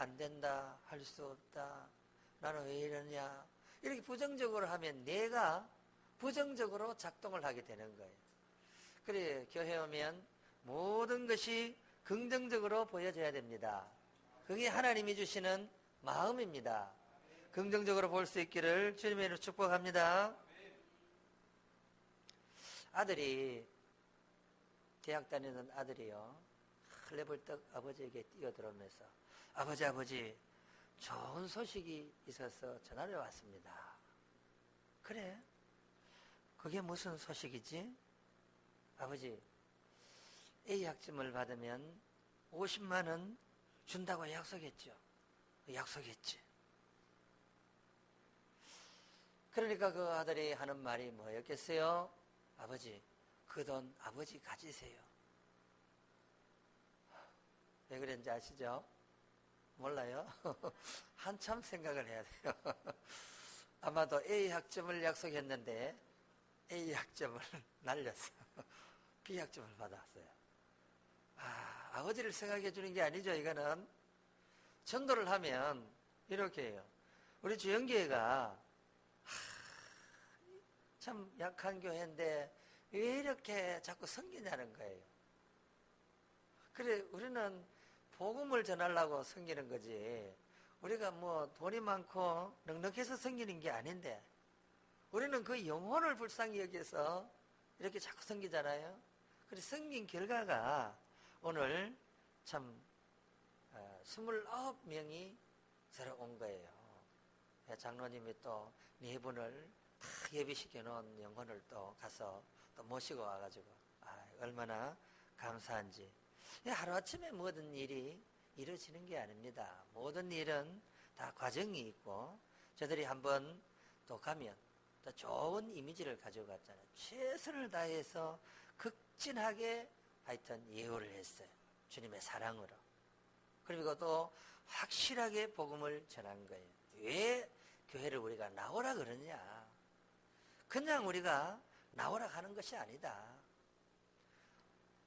안 된다, 할 수 없다, 나는 왜 이러냐, 이렇게 부정적으로 하면 내가 부정적으로 작동을 하게 되는 거예요. 그래, 교회 오면 모든 것이 긍정적으로 보여져야 됩니다. 그게 하나님이 주시는 마음입니다. 긍정적으로 볼 수 있기를 주님의 이름으로 축복합니다. 아들이, 대학 다니는 아들이요, 헐레벌떡 아버지에게 뛰어들어오면서 아버지 좋은 소식이 있어서 전화를 왔습니다. 그래? 그게 무슨 소식이지? 아버지, A 학점을 받으면 50만 원 준다고 약속했죠. 약속했지. 그러니까 그 아들이 하는 말이 뭐였겠어요? 아버지, 그 돈 아버지 가지세요. 왜 그랬는지 아시죠? 몰라요? 한참 생각을 해야 돼요. 아마도 A 학점을 약속했는데 A 학점을 날렸어요. B 학점을 받았어요. 아버지를 생각해 주는 게 아니죠. 이거는 전도를 하면 이렇게 해요. 우리 주영교회가 참 약한 교회인데 왜 이렇게 자꾸 섬기냐는 거예요. 그래, 우리는 복음을 전하려고 섬기는 거지, 우리가 뭐 돈이 많고 넉넉해서 섬기는 게 아닌데, 우리는 그 영혼을 불쌍히 여기서 이렇게 자꾸 섬기잖아요. 그래서 섬긴 결과가 오늘 참 29명이 새로 온 거예요. 장로님이 또 4분을 다 예비시켜 놓은 영혼을 또 가서 또 모시고 와가지고 얼마나 감사한지. 하루아침에 모든 일이 이루어지는 게 아닙니다. 모든 일은 다 과정이 있고, 저들이 한번 또 가면 또 좋은 이미지를 가지고 갔잖아요. 최선을 다해서 극진하게 하여튼 예우를 했어요. 주님의 사랑으로. 그리고 또 확실하게 복음을 전한 거예요. 왜 교회를 우리가 나오라 그러냐? 그냥 우리가 나오라 하는 것이 아니다.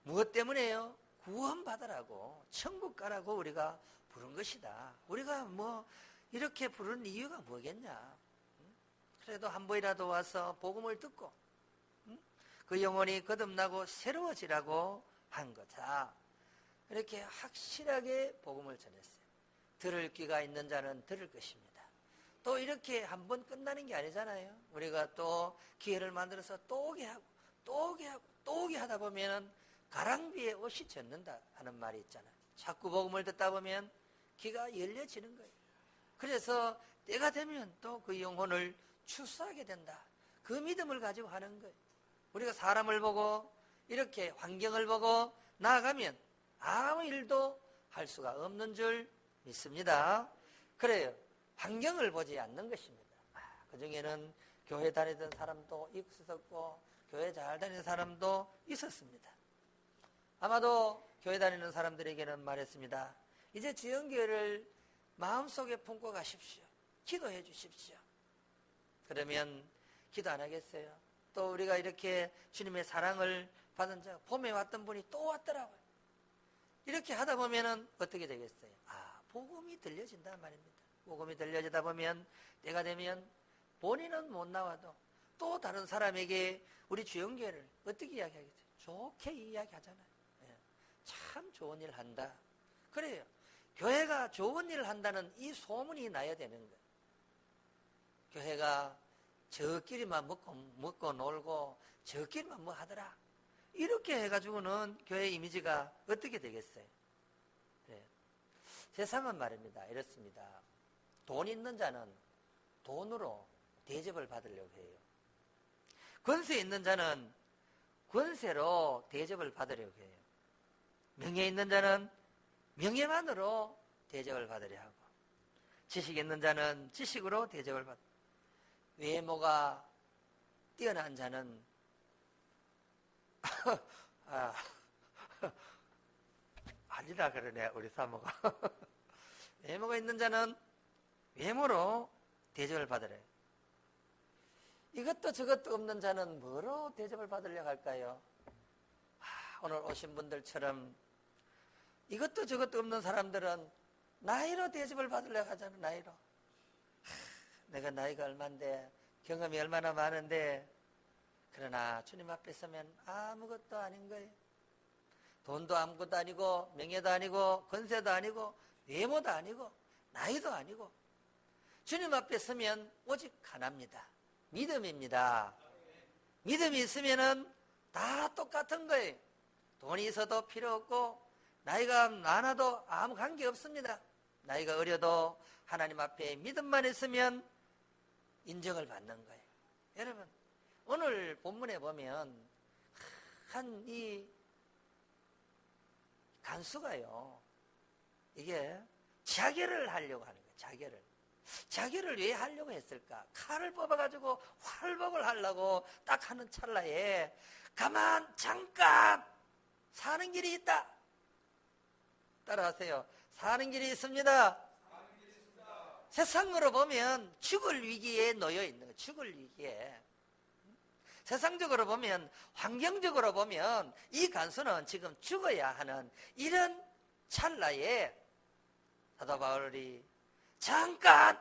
무엇 때문에요? 구원받으라고, 천국 가라고 우리가 부른 것이다. 우리가 뭐 이렇게 부른 이유가 뭐겠냐? 그래도 한 번이라도 와서 복음을 듣고 그 영혼이 거듭나고 새로워지라고 한 거다. 이렇게 확실하게 복음을 전했어요. 들을 귀가 있는 자는 들을 것입니다. 또 이렇게 한 번 끝나는 게 아니잖아요. 우리가 또 기회를 만들어서 또 오게 하고 또 오게 하고 또 오게 하다 보면 가랑비에 옷이 젖는다 하는 말이 있잖아요. 자꾸 복음을 듣다 보면 귀가 열려지는 거예요. 그래서 때가 되면 또 그 영혼을 출소하게 된다. 그 믿음을 가지고 하는 거예요. 우리가 사람을 보고 이렇게 환경을 보고 나아가면 아무 일도 할 수가 없는 줄 믿습니다. 그래요. 환경을 보지 않는 것입니다. 그 중에는 교회 다니던 사람도 있었고 교회 잘 다니는 사람도 있었습니다. 아마도 교회 다니는 사람들에게는 말했습니다. 이제 지연교회를 마음속에 품고 가십시오. 기도해 주십시오. 그러면 기도 안 하겠어요? 또 우리가 이렇게 주님의 사랑을 받은 자, 봄에 왔던 분이 또 왔더라고요. 이렇게 하다 보면은 어떻게 되겠어요? 복음이 들려진단 말입니다. 복음이 들려지다 보면 때가 되면 본인은 못 나와도 또 다른 사람에게 우리 주영교회를 어떻게 이야기하겠어요? 좋게 이야기하잖아요. 참 좋은 일 한다. 그래요. 교회가 좋은 일을 한다는 이 소문이 나야 되는 거예요. 교회가 저끼리만 먹고 놀고 저끼리만 뭐 하더라. 이렇게 해가지고는 교회 이미지가 어떻게 되겠어요? 네. 세상은 말입니다. 이렇습니다. 돈 있는 자는 돈으로 대접을 받으려고 해요. 권세 있는 자는 권세로 대접을 받으려고 해요. 명예 있는 자는 명예만으로 대접을 받으려 하고, 지식 있는 자는 지식으로 대접을 받고, 외모가 뛰어난 자는 아니라 그러네 우리 사모가. 외모가 있는 자는 외모로 대접을 받으래. 이것도 저것도 없는 자는 뭐로 대접을 받으려고 할까요? 오늘 오신 분들처럼 이것도 저것도 없는 사람들은 나이로 대접을 받으려고 하잖아. 나이로. 내가 나이가 얼만데 경험이 얼마나 많은데, 그러나 주님 앞에 서면 아무것도 아닌 거예요. 돈도 아무것도 아니고, 명예도 아니고, 권세도 아니고, 외모도 아니고, 나이도 아니고, 주님 앞에 서면 오직 하나입니다. 믿음입니다. 믿음이 있으면은 다 똑같은 거예요. 돈이 있어도 필요 없고, 나이가 많아도 아무 관계 없습니다. 나이가 어려도 하나님 앞에 믿음만 있으면 인정을 받는 거예요. 여러분, 오늘 본문에 보면 한 이 간수가요, 이게 자결을 하려고 하는 거예요. 자결을 왜 하려고 했을까? 칼을 뽑아가지고 활복을 하려고 딱 하는 찰나에 잠깐 사는 길이 있다. 따라하세요. 사는 길이 있습니다. 세상으로 보면 죽을 위기에 놓여 있는 거예요. 죽을 위기에. 세상적으로 보면, 환경적으로 보면 이 간수는 지금 죽어야 하는 이런 찰나에 사도 바울이 잠깐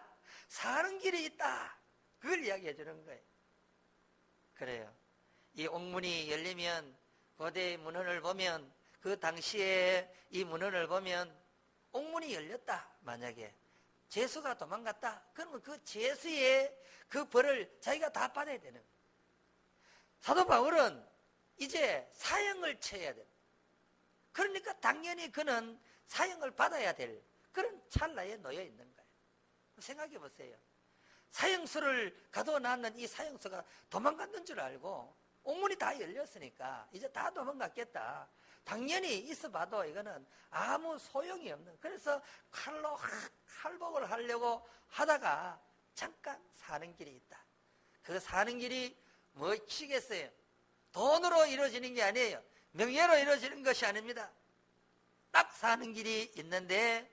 사는 길이 있다. 그걸 이야기해 주는 거예요. 그래요. 이 옥문이 열리면, 고대 문헌을 보면, 그 당시에 이 문헌을 보면 옥문이 열렸다. 만약에 죄수가 도망갔다. 그러면 그 죄수의 그 벌을 자기가 다 받아야 되는 거예요. 사도 바울은 이제 사형을 쳐야 돼. 그러니까 당연히 그는 사형을 받아야 될 그런 찰나에 놓여 있는 거예요. 생각해 보세요. 사형수를 가둬놨는 이 사형수가 도망갔는 줄 알고 옥문이 다 열렸으니까 이제 다 도망갔겠다. 당연히 있어봐도 이거는 아무 소용이 없는. 그래서 칼로 칼복을 하려고 하다가 잠깐 사는 길이 있다. 그 사는 길이 뭐시겠어요? 돈으로 이루어지는 게 아니에요. 명예로 이루어지는 것이 아닙니다. 딱 사는 길이 있는데,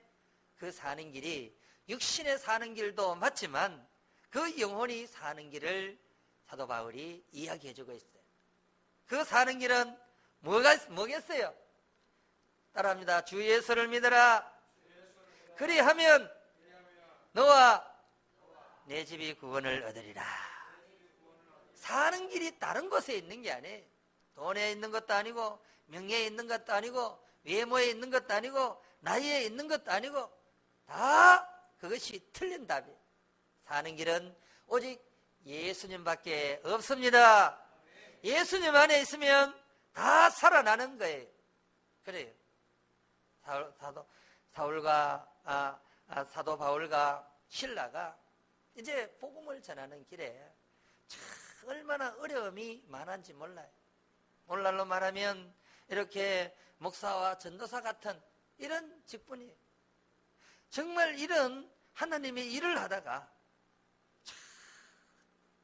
그 사는 길이 육신에 사는 길도 맞지만 그 영혼이 사는 길을 사도 바울이 이야기해주고 있어요. 그 사는 길은 뭐겠어요? 따라합니다. 주 예수를 믿어라. 그리하면 너와 내 집이 구원을 얻으리라. 사는 길이 다른 곳에 있는 게 아니에요. 돈에 있는 것도 아니고, 명예에 있는 것도 아니고, 외모에 있는 것도 아니고, 나이에 있는 것도 아니고, 다 그것이 틀린 답이에요. 사는 길은 오직 예수님밖에 없습니다. 예수님 안에 있으면 다 살아나는 거예요. 그래요. 사도 바울과 실라가 이제 복음을 전하는 길에 참 얼마나 어려움이 많은지 몰라요. 오늘날로 말하면 이렇게 목사와 전도사 같은 이런 직분이에요. 정말 이런 하나님의 일을 하다가 참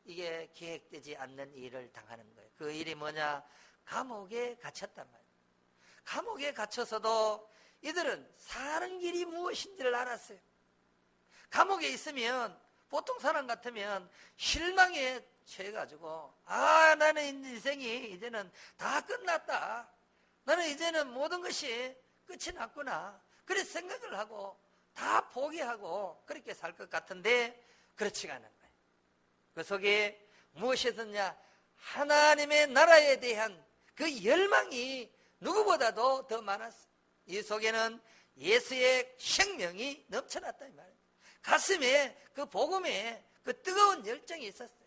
이게 계획되지 않는 일을 당하는 거예요. 그 일이 뭐냐? 감옥에 갇혔단 말이에요. 감옥에 갇혀서도 이들은 사는 길이 무엇인지를 알았어요. 감옥에 있으면 보통 사람 같으면 실망에 취해가지고, 나는 인생이 이제는 다 끝났다. 나는 이제는 모든 것이 끝이 났구나. 그렇게 생각을 하고 다 포기하고 그렇게 살 것 같은데 그렇지가 않은 거예요. 그 속에 무엇이 있었냐? 하나님의 나라에 대한 그 열망이 누구보다도 더 많았어요. 이 속에는 예수의 생명이 넘쳐났다 이 말이에요. 가슴에 그 복음에 그 뜨거운 열정이 있었어요.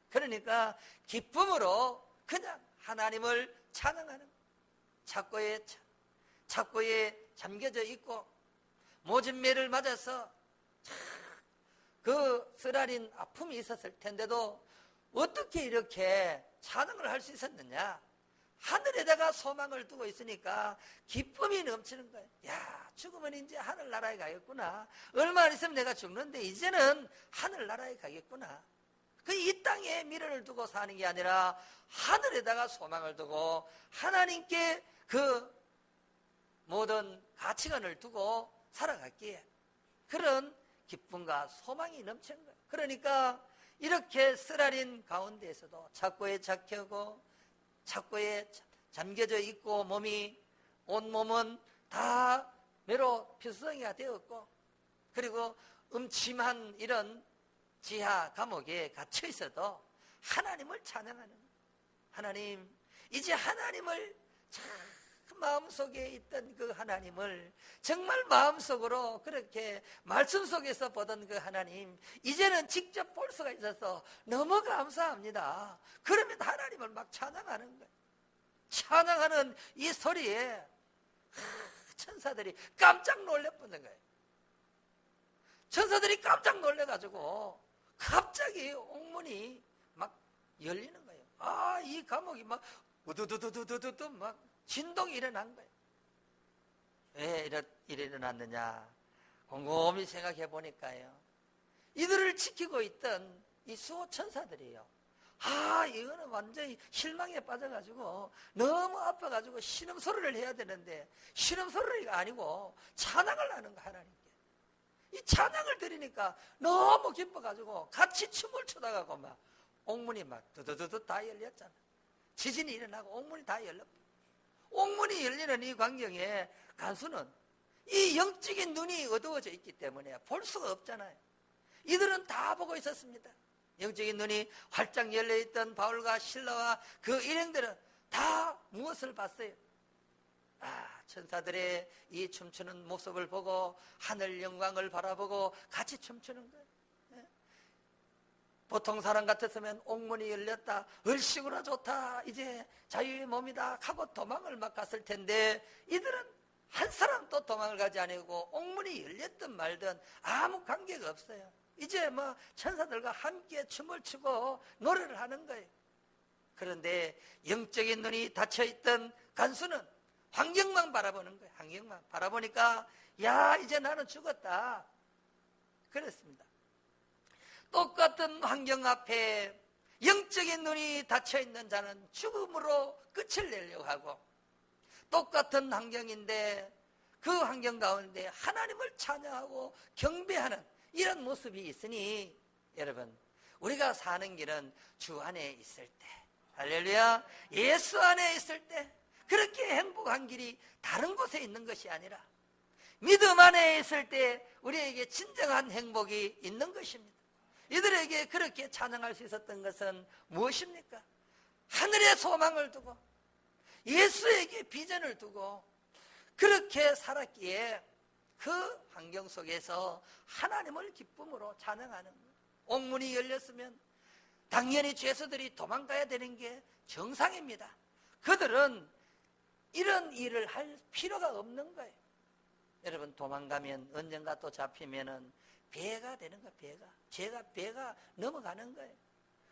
그러니까 기쁨으로 그냥 하나님을 찬양하는 거예요. 착고에 잠겨져 있고 모진매를 맞아서 그 쓰라린 아픔이 있었을 텐데도 어떻게 이렇게 찬양을 할 수 있었느냐? 하늘에다가 소망을 두고 있으니까 기쁨이 넘치는 거예요. 야, 죽으면 이제 하늘나라에 가겠구나. 얼마 안 있으면 내가 죽는데 이제는 하늘나라에 가겠구나. 그 이 땅에 미래를 두고 사는 게 아니라 하늘에다가 소망을 두고 하나님께 그 모든 가치관을 두고 살아갔기에 그런 기쁨과 소망이 넘치는 거예요. 그러니까 이렇게 쓰라린 가운데에서도 착고에 착혀고 착고에 잠겨져 있고 온몸은 다 매로 피수성이가 되었고 그리고 음침한 이런 지하 감옥에 갇혀 있어도 하나님을 찬양하는 거예요. 하나님, 이제 하나님을 참 마음속에 있던 그 하나님을 정말 마음속으로 그렇게 말씀 속에서 보던 그 하나님, 이제는 직접 볼 수가 있어서 너무 감사합니다. 그러면 하나님을 막 찬양하는 거예요. 찬양하는 이 소리에 천사들이 깜짝 놀래보는 거예요. 천사들이 깜짝 놀래가지고 갑자기 옥문이 막 열리는 거예요. 이 감옥이 막 우두두두두두두 막 진동이 일어난 거예요. 왜 일어났느냐? 곰곰이 생각해 보니까요, 이들을 지키고 있던 이 수호천사들이에요. 이거는 완전히 실망에 빠져가지고 너무 아파가지고 신음소리를 해야 되는데 신음소리가 아니고 찬양을 하는 거, 하나님께. 이 찬양을 드리니까 너무 기뻐가지고 같이 춤을 추다가고 막 옥문이 막 두두두두 다 열렸잖아. 지진이 일어나고 옥문이 다 열렸고, 옥문이 열리는 이 광경에 간수는 이 영적인 눈이 어두워져 있기 때문에 볼 수가 없잖아요. 이들은 다 보고 있었습니다. 영적인 눈이 활짝 열려있던 바울과 실라와 그 일행들은 다 무엇을 봤어요? 천사들의 이 춤추는 모습을 보고 하늘 영광을 바라보고 같이 춤추는 거예요. 보통 사람 같았으면 옥문이 열렸다, 얼씨구나 좋다, 이제 자유의 몸이다 하고 도망을 막 갔을 텐데, 이들은 한 사람도 도망을 가지 않고 옥문이 열렸든 말든 아무 관계가 없어요. 이제 뭐 천사들과 함께 춤을 추고 노래를 하는 거예요. 그런데 영적인 눈이 닫혀있던 간수는 환경만 바라보는 거예요. 환경만 바라보니까 이제 나는 죽었다 그랬습니다. 똑같은 환경 앞에 영적인 눈이 닫혀있는 자는 죽음으로 끝을 내려고 하고, 똑같은 환경인데 그 환경 가운데 하나님을 찬양하고 경배하는 이런 모습이 있으니, 여러분, 우리가 사는 길은 주 안에 있을 때, 할렐루야, 예수 안에 있을 때 그렇게 행복한 길이 다른 곳에 있는 것이 아니라 믿음 안에 있을 때 우리에게 진정한 행복이 있는 것입니다. 이들에게 그렇게 찬양할 수 있었던 것은 무엇입니까? 하늘의 소망을 두고 예수에게 비전을 두고 그렇게 살았기에 그 환경 속에서 하나님을 기쁨으로 찬양하는 거예요. 옥문이 열렸으면 당연히 죄수들이 도망가야 되는 게 정상입니다. 그들은 이런 일을 할 필요가 없는 거예요. 여러분, 도망가면 언젠가 또 잡히면은 배가 되는 거예요. 배가 넘어가는 거예요.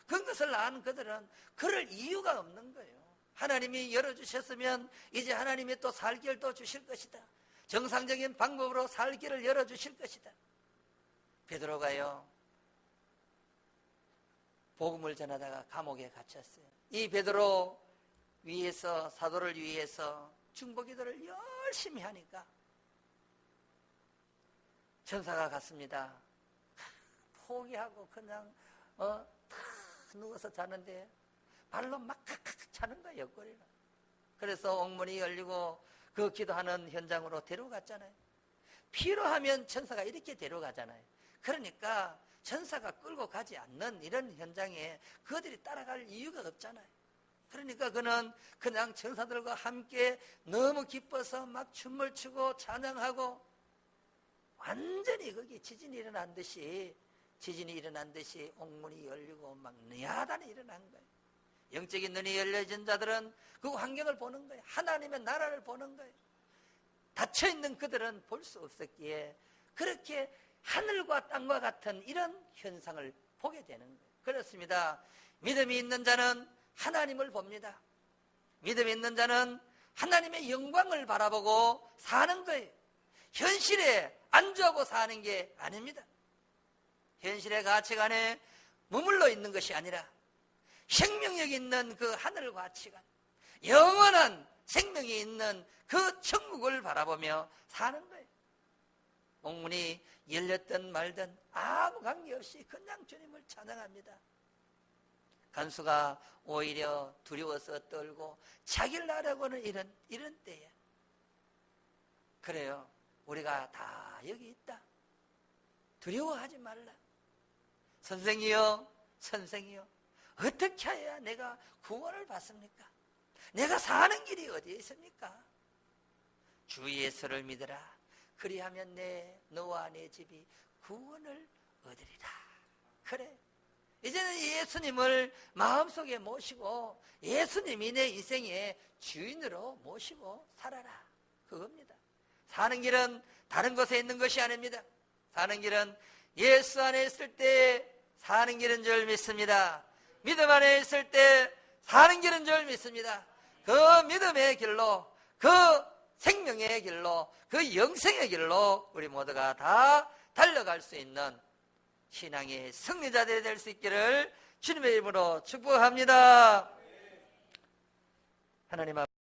그것을 아는 그들은 그럴 이유가 없는 거예요. 하나님이 열어주셨으면 이제 하나님이 또 살 길도 주실 것이다. 정상적인 방법으로 살 길을 열어주실 것이다. 베드로가요, 복음을 전하다가 감옥에 갇혔어요. 이 베드로 위해서, 사도를 위해서 중보기도를 열심히 하니까 천사가 갔습니다. 포기하고 그냥 탁 누워서 자는데 발로 막 칵칵 차는 거예요, 옆구리를. 그래서 옥문이 열리고 그 기도하는 현장으로 데려갔잖아요. 필요하면 천사가 이렇게 데려가잖아요. 그러니까 천사가 끌고 가지 않는 이런 현장에 그들이 따라갈 이유가 없잖아요. 그러니까 그는 그냥 천사들과 함께 너무 기뻐서 막 춤을 추고 찬양하고, 완전히 거기 지진이 일어난 듯이 옥문이 열리고 막 야단이 일어난 거예요. 영적인 눈이 열려진 자들은 그 환경을 보는 거예요. 하나님의 나라를 보는 거예요. 닫혀있는 그들은 볼 수 없었기에 그렇게 하늘과 땅과 같은 이런 현상을 보게 되는 거예요. 그렇습니다. 믿음이 있는 자는 하나님을 봅니다. 믿음이 있는 자는 하나님의 영광을 바라보고 사는 거예요. 현실에 안주하고 사는 게 아닙니다. 현실의 가치관에 머물러 있는 것이 아니라 생명력 있는 그 하늘 가치관, 영원한 생명이 있는 그 천국을 바라보며 사는 거예요. 옥문이 열렸든 말든 아무 관계없이 그냥 주님을 찬양합니다. 간수가 오히려 두려워서 떨고 자기를 나라고는 이런 때에, 그래요, 우리가 다 여기 있다. 두려워하지 말라. 선생이여, 선생이여, 어떻게 해야 내가 구원을 받습니까? 내가 사는 길이 어디에 있습니까? 주 예수를 믿으라. 그리하면 너와 내 집이 구원을 얻으리라. 그래, 이제는 예수님을 마음속에 모시고 예수님이 내 인생의 주인으로 모시고 살아라. 그겁니다. 사는 길은 다른 곳에 있는 것이 아닙니다. 사는 길은 예수 안에 있을 때 사는 길인 줄 믿습니다. 믿음 안에 있을 때 사는 길인 줄 믿습니다. 그 믿음의 길로, 그 생명의 길로, 그 영생의 길로 우리 모두가 다 달려갈 수 있는 신앙의 승리자들이 될 수 있기를 주님의 이름으로 축복합니다. 하나님 앞에